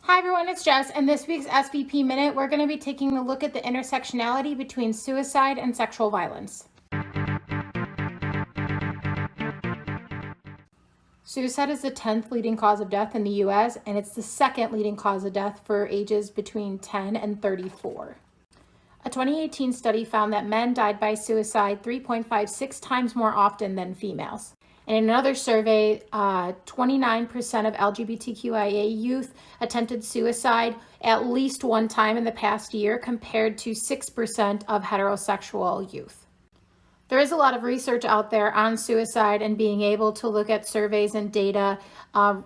Hi everyone, it's Jess, and this week's SVP Minute, we're going to be taking a look at the intersectionality between suicide and sexual violence. Suicide is the 10th leading cause of death in the US, and it's the second leading cause of death for ages between 10 and 34. A 2018 study found that men died by suicide 3.56 times more often than females. And in another survey, 29% of LGBTQIA youth attempted suicide at least one time in the past year, compared to 6% of heterosexual youth. There is a lot of research out there on suicide and being able to look at surveys and data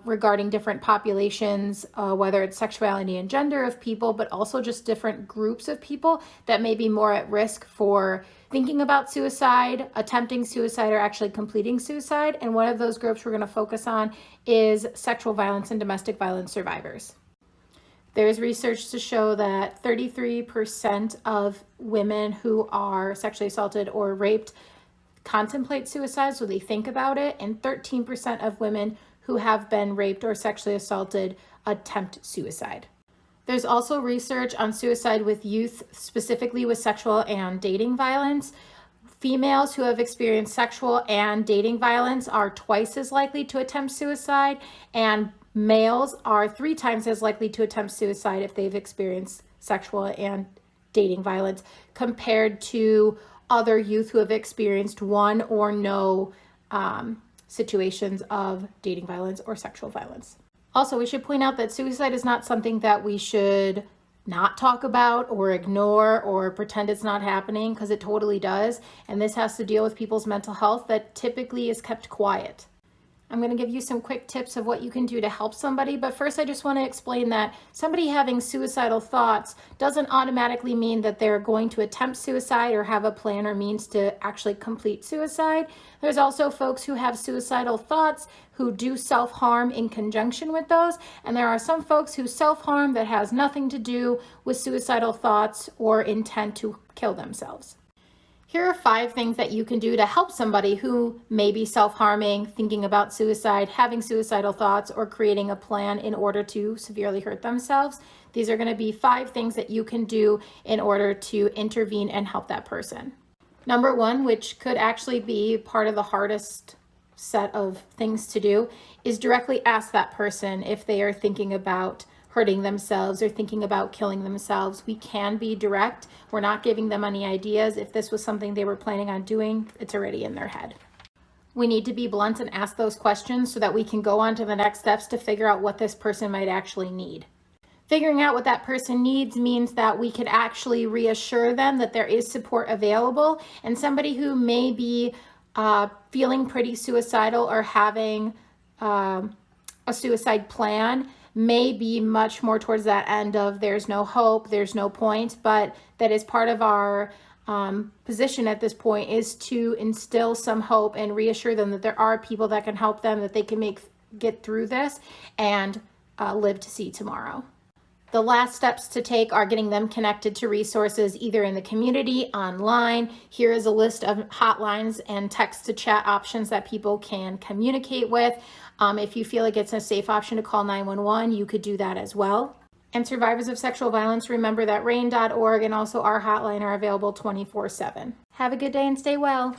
regarding different populations, whether it's sexuality and gender of people, but also just different groups of people that may be more at risk for thinking about suicide, attempting suicide, or actually completing suicide. And one of those groups we're going to focus on is sexual violence and domestic violence survivors. There's research to show that 33% of women who are sexually assaulted or raped contemplate suicide, so they think about it, and 13% of women who have been raped or sexually assaulted attempt suicide. There's also research on suicide with youth, specifically with sexual and dating violence. Females who have experienced sexual and dating violence are twice as likely to attempt suicide, and males are 3 times as likely to attempt suicide if they've experienced sexual and dating violence, compared to other youth who have experienced one or no situations of dating violence or sexual violence. Also, we should point out that suicide is not something that we should not talk about or ignore or pretend it's not happening, because it totally does. And this has to deal with people's mental health that typically is kept quiet. I'm going to give you some quick tips of what you can do to help somebody, but first I just want to explain that somebody having suicidal thoughts doesn't automatically mean that they're going to attempt suicide or have a plan or means to actually complete suicide. There's also folks who have suicidal thoughts who do self-harm in conjunction with those, and there are some folks who self-harm that has nothing to do with suicidal thoughts or intent to kill themselves. Here are 5 things that you can do to help somebody who may be self-harming, thinking about suicide, having suicidal thoughts, or creating a plan in order to severely hurt themselves. These are going to be 5 things that you can do in order to intervene and help that person. Number 1, which could actually be part of the hardest set of things to do, is directly ask that person if they are thinking about hurting themselves or thinking about killing themselves. We can be direct. We're not giving them any ideas. If this was something they were planning on doing, it's already in their head. We need to be blunt and ask those questions so that we can go on to the next steps to figure out what this person might actually need. Figuring out what that person needs means that we could actually reassure them that there is support available, and somebody who may be feeling pretty suicidal or having a suicide plan may be much more towards that end of there's no hope, there's no point, but that is part of our position at this point is to instill some hope and reassure them that there are people that can help them, that they can get through this and live to see tomorrow. The last steps to take are getting them connected to resources either in the community, online. Here is a list of hotlines and text to chat options that people can communicate with. If you feel like it's a safe option to call 911, you could do that as well. And survivors of sexual violence, remember that RAINN.org and also our hotline are available 24/7. Have a good day and stay well.